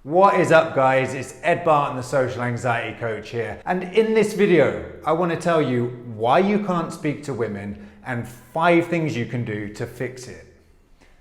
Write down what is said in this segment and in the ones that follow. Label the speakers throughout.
Speaker 1: What is up, guys? It's Ed Barton, the social anxiety coach here. And in this video, I want to tell you why you can't speak to women and 5 things you can do to fix it.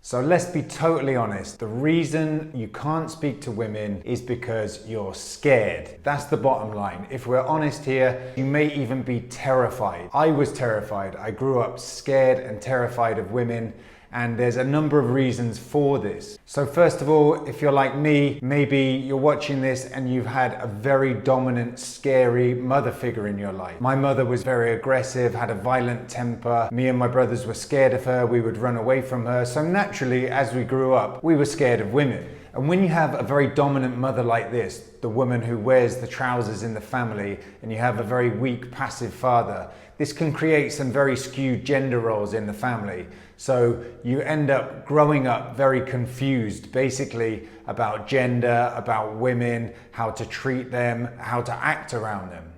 Speaker 1: So let's be totally honest. The reason you can't speak to women is because you're scared. That's the bottom line. If we're honest here, you may even be terrified. I was terrified. I grew up scared and terrified of women. And there's a number of reasons for this. So first of all, if you're like me, maybe you're watching this and you've had a very dominant, scary mother figure in your life. My mother was very aggressive, had a violent temper. Me and my brothers were scared of her. We would run away from her. So naturally, as we grew up, we were scared of women. And when you have a very dominant mother like this, the woman who wears the trousers in the family, and you have a very weak, passive father, this can create some very skewed gender roles in the family. So you end up growing up very confused, basically about gender, about women, how to treat them, how to act around them.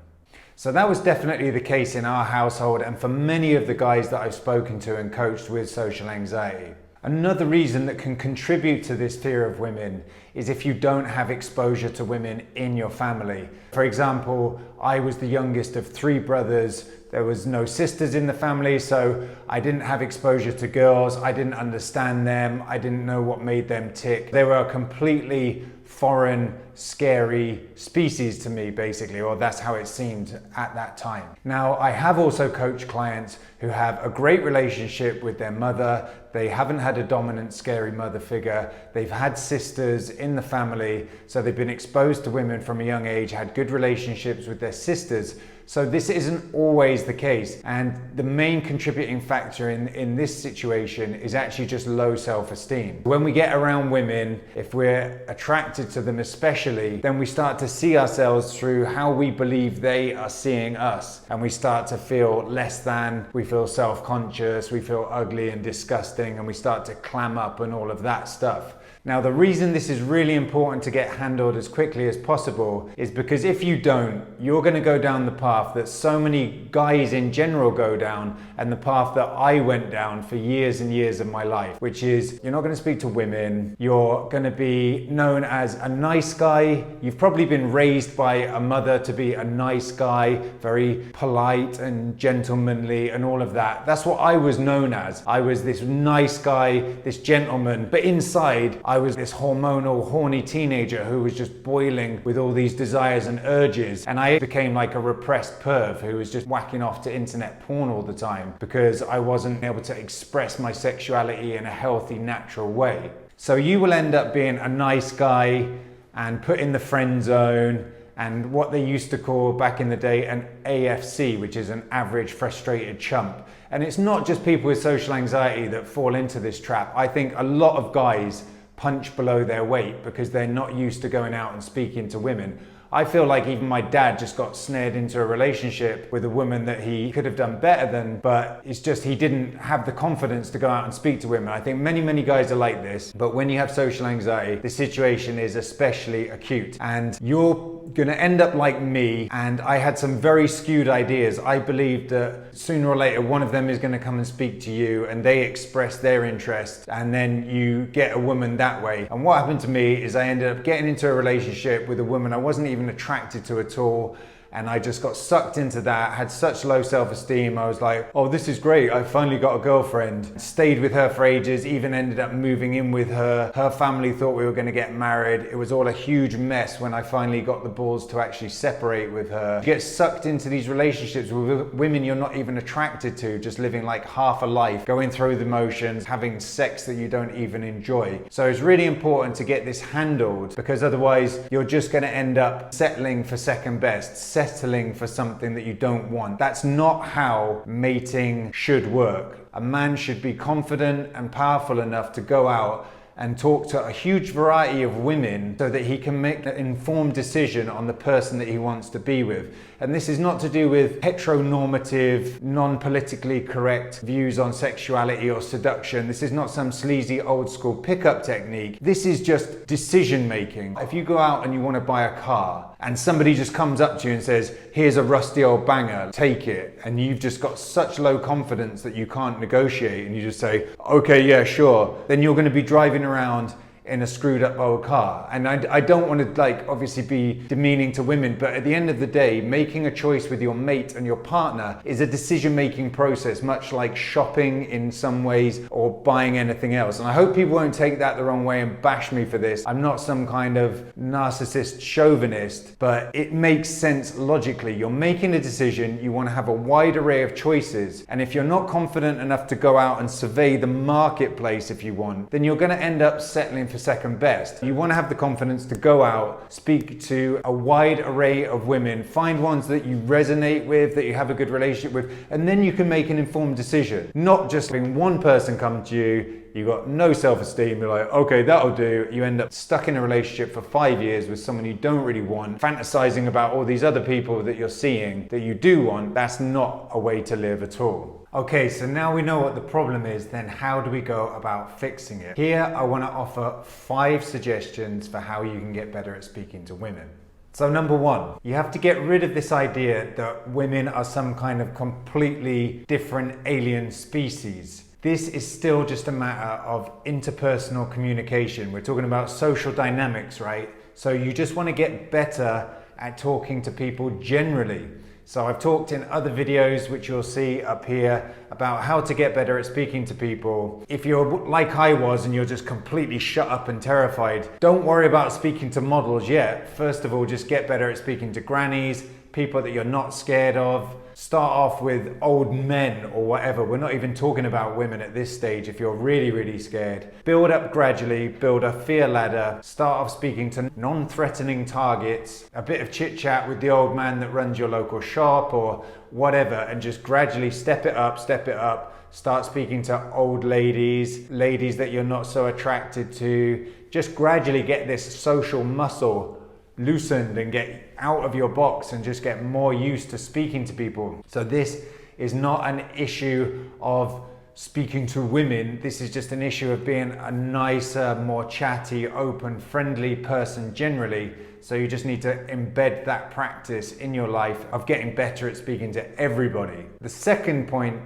Speaker 1: So that was definitely the case in our household and for many of the guys that I've spoken to and coached with social anxiety. Another reason that can contribute to this fear of women is if you don't have exposure to women in your family. For example, I was the youngest of 3 brothers. There was no sisters in the family, so I didn't have exposure to girls. I didn't understand them. I didn't know what made them tick. They were a completely foreign, scary species to me, basically, or that's how it seemed at that time. Now, I have also coached clients who have a great relationship with their mother. They haven't had a dominant, scary mother figure. They've had sisters in the family, so they've been exposed to women from a young age, had good relationships with their sisters. So this isn't always the case. And the main contributing factor in this situation is actually just low self-esteem. When we get around women, if we're attracted to them especially, then we start to see ourselves through how we believe they are seeing us. And we start to feel less than, we feel self-conscious, we feel ugly and disgusting, and we start to clam up and all of that stuff. Now, the reason this is really important to get handled as quickly as possible is because if you don't, you're going to go down the path that so many guys in general go down, and the path that I went down for years and years of my life, which is you're not going to speak to women, you're going to be known as a nice guy. You've probably been raised by a mother to be a nice guy, very polite and gentlemanly and all of that. That's what I was known as. I was this nice guy, this gentleman, but inside I was this hormonal, horny teenager who was just boiling with all these desires and urges. And I became like a repressed perv who was just whacking off to internet porn all the time because I wasn't able to express my sexuality in a healthy, natural way. So you will end up being a nice guy and put in the friend zone and what they used to call back in the day an AFC, which is an average frustrated chump. And it's not just people with social anxiety that fall into this trap. I think a lot of guys punch below their weight because they're not used to going out and speaking to women. I feel like even my dad just got snared into a relationship with a woman that he could have done better than, but it's just he didn't have the confidence to go out and speak to women. I think many guys are like this, but when you have social anxiety, the situation is especially acute and you're gonna end up like me. And I had some very skewed ideas. I believed that sooner or later one of them is gonna come and speak to you and they express their interest and then you get a woman that way. And what happened to me is I ended up getting into a relationship with a woman I wasn't even attracted to at all. And I just got sucked into that, had such low self-esteem. I was like, oh, this is great. I finally got a girlfriend. Stayed with her for ages, even ended up moving in with her. Her family thought we were gonna get married. It was all a huge mess when I finally got the balls to actually separate with her. You get sucked into these relationships with women you're not even attracted to, just living like half a life, going through the motions, having sex that you don't even enjoy. So it's really important to get this handled because otherwise you're just gonna end up settling for second best, settling for something that you don't want. That's not how mating should work. A man should be confident and powerful enough to go out and talk to a huge variety of women so that he can make an informed decision on the person that he wants to be with. And this is not to do with heteronormative, non-politically correct views on sexuality or seduction. This is not some sleazy old school pickup technique. This is just decision making. If you go out and you want to buy a car and somebody just comes up to you and says, here's a rusty old banger, take it. And you've just got such low confidence that you can't negotiate and you just say, okay, yeah, sure. Then you're going to be driving around in a screwed up old car. And I don't want to like obviously be demeaning to women, but at the end of the day, making a choice with your mate and your partner is a decision-making process, much like shopping in some ways or buying anything else. And I hope people won't take that the wrong way and bash me for this. I'm not some kind of narcissist chauvinist, but it makes sense logically. You're making a decision, you want to have a wide array of choices, and if you're not confident enough to go out and survey the marketplace if you want, then you're going to end up settling for second best. You want to have the confidence to go out, speak to a wide array of women, find ones that you resonate with, that you have a good relationship with, and then you can make an informed decision. Not just having one person come to you got no self-esteem, you're like, okay, that'll do. You end up stuck in a relationship for 5 years with someone you don't really want, fantasizing about all these other people that you're seeing that you do want. That's not a way to live at all. Okay, so now we know what the problem is, then how do we go about fixing it? Here, I want to offer 5 suggestions for how you can get better at speaking to women. So number 1, you have to get rid of this idea that women are some kind of completely different alien species. This is still just a matter of interpersonal communication. We're talking about social dynamics, right? So you just want to get better at talking to people generally. So I've talked in other videos, which you'll see up here, about how to get better at speaking to people. If you're like I was and you're just completely shut up and terrified, don't worry about speaking to models yet. First of all, just get better at speaking to grannies, people that you're not scared of. Start off with old men or whatever. We're not even talking about women at this stage if you're really, really scared. Build up gradually, build a fear ladder. Start off speaking to non-threatening targets, a bit of chit chat with the old man that runs your local shop or whatever, and just gradually step it up, Start speaking to old ladies that you're not so attracted to. Just gradually get this social muscle loosened and get out of your box and just get more used to speaking to people. So this is not an issue of speaking to women. This is just an issue of being a nicer, more chatty, open, friendly person generally. So you just need to embed that practice in your life of getting better at speaking to everybody. The second point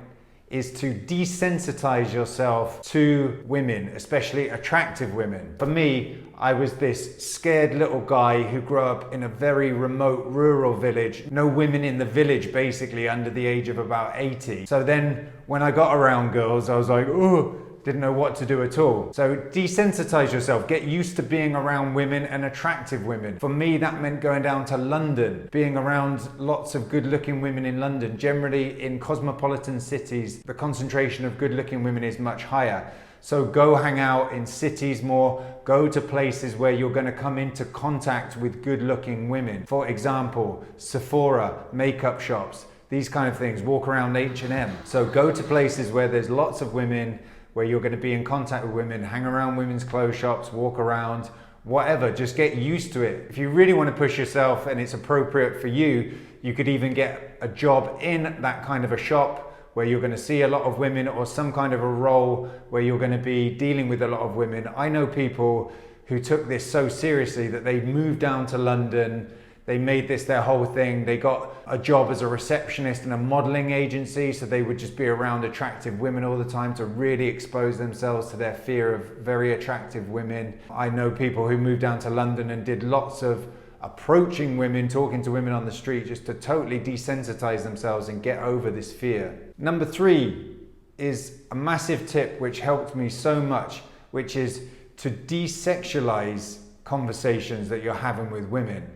Speaker 1: is to desensitize yourself to women, especially attractive women. For me, I was this scared little guy who grew up in a very remote rural village. No women in the village, basically, under the age of about 80. So then when I got around girls, I was like, oh, didn't know what to do at all. So desensitize yourself, get used to being around women and attractive women. For me, that meant going down to London, being around lots of good looking women in London. Generally in cosmopolitan cities, the concentration of good looking women is much higher. So go hang out in cities more, go to places where you're going to come into contact with good looking women. For example, Sephora, makeup shops, these kind of things, walk around H&M. So go to places where there's lots of women, where you're going to be in contact with women, hang around women's clothes shops, walk around, whatever, just get used to it. If you really want to push yourself and it's appropriate for you, you could even get a job in that kind of a shop where you're going to see a lot of women, or some kind of a role where you're going to be dealing with a lot of women. I know people who took this so seriously that they moved down to London. They made this their whole thing. They got a job as a receptionist in a modeling agency, so they would just be around attractive women all the time to really expose themselves to their fear of very attractive women. I know people who moved down to London and did lots of approaching women, talking to women on the street, just to totally desensitize themselves and get over this fear. Number 3 is a massive tip which helped me so much, which is to desexualize conversations that you're having with women.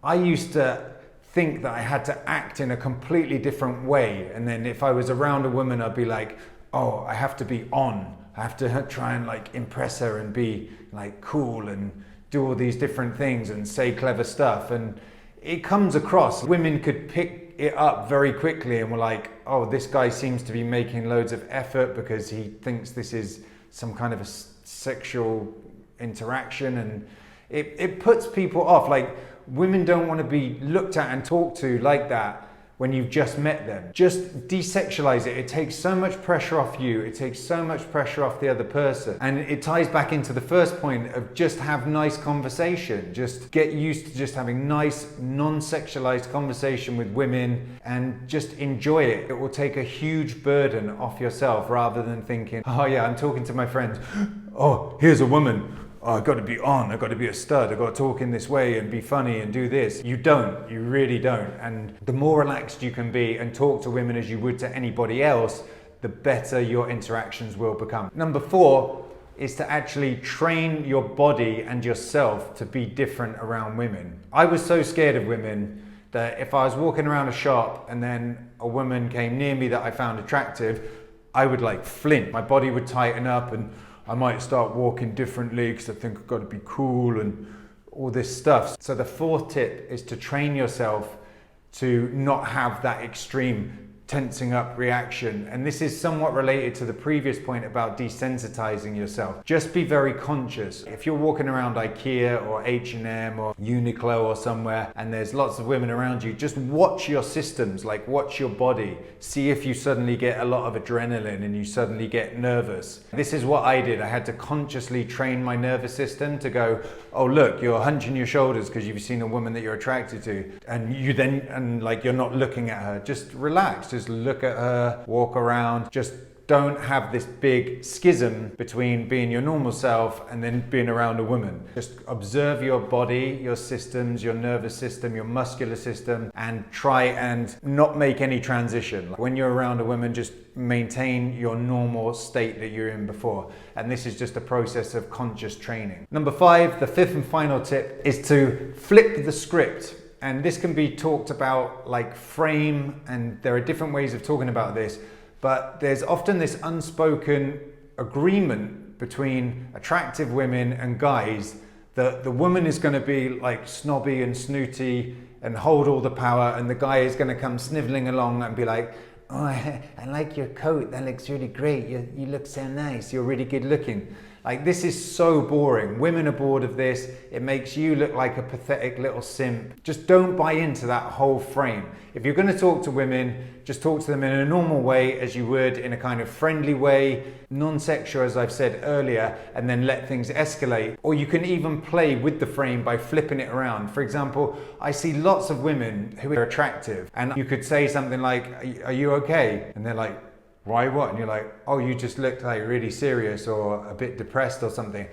Speaker 1: I used to think that I had to act in a completely different way, and then if I was around a woman, I'd be like, oh, I have to be on. I have to try and like impress her and be like cool and do all these different things and say clever stuff. And it comes across, women could pick it up very quickly and were like, oh, this guy seems to be making loads of effort because he thinks this is some kind of a sexual interaction, and it puts people off. Like, women don't want to be looked at and talked to like that when you've just met them. Just desexualize it. It takes so much pressure off you. It takes so much pressure off the other person. And it ties back into the first point of just have nice conversation. Just get used to just having nice, non-sexualized conversation with women and just enjoy it. It will take a huge burden off yourself rather than thinking, oh yeah, I'm talking to my friends. Oh, here's a woman. oh, I've got to be on, I've got to be a stud, I've got to talk in this way and be funny and do this. You don't, you really don't. And the more relaxed you can be and talk to women as you would to anybody else, the better your interactions will become. Number 4 is to actually train your body and yourself to be different around women. I was so scared of women that if I was walking around a shop and then a woman came near me that I found attractive, I would like flint. My body would tighten up and I might start walking differently because I think I've got to be cool and all this stuff. So the 4th tip is to train yourself to not have that extreme tensing up reaction. And this is somewhat related to the previous point about desensitizing yourself. Just be very conscious. If you're walking around IKEA or H&M or Uniqlo or somewhere and there's lots of women around you, just watch your systems, like watch your body. See if you suddenly get a lot of adrenaline and you suddenly get nervous. This is what I did. I had to consciously train my nervous system to go, oh look, you're hunching your shoulders because you've seen a woman that you're attracted to, and you're not looking at her. Just relax. Just look at her, walk around, just don't have this big schism between being your normal self and then being around a woman. Just observe your body, your systems, your nervous system, your muscular system, and try and not make any transition. When you're around a woman, just maintain your normal state that you're in before. And this is just a process of conscious training. Number 5, the 5th and final tip is to flip the script. And this can be talked about like frame, and there are different ways of talking about this, but there's often this unspoken agreement between attractive women and guys that the woman is going to be like snobby and snooty and hold all the power, and the guy is going to come sniveling along and be like, oh, I like your coat, that looks really great, you look so nice, you're really good looking. Like, this is so boring. Women are bored of this. It makes you look like a pathetic little simp. Just don't buy into that whole frame. If you're going to talk to women, just talk to them in a normal way as you would in a kind of friendly way, non-sexual as I've said earlier, and then let things escalate. Or you can even play with the frame by flipping it around. For example, I see lots of women who are attractive and you could say something like, are you okay? And they're like, why what? And you're like, oh, you just looked like really serious or a bit depressed or something.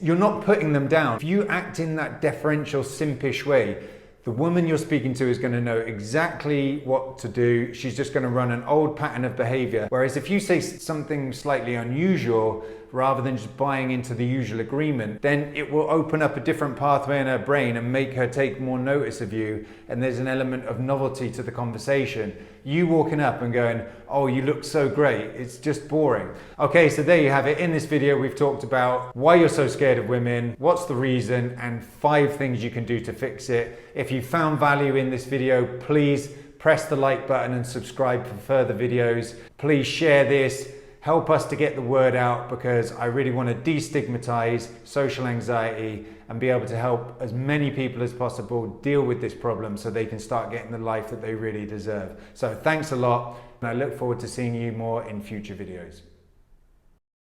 Speaker 1: You're not putting them down. If you act in that deferential, simpish way, the woman you're speaking to is going to know exactly what to do. She's just going to run an old pattern of behavior. Whereas if you say something slightly unusual, rather than just buying into the usual agreement, then it will open up a different pathway in her brain and make her take more notice of you. And there's an element of novelty to the conversation. You walking up and going, oh, you look so great, it's just boring. Okay, so there you have it. In this video, we've talked about why you're so scared of women, what's the reason, and 5 things you can do to fix it. If you found value in this video, please press the like button and subscribe for further videos. Please share this. Help us to get the word out, because I really want to destigmatize social anxiety and be able to help as many people as possible deal with this problem so they can start getting the life that they really deserve. So thanks a lot, and I look forward to seeing you more in future videos.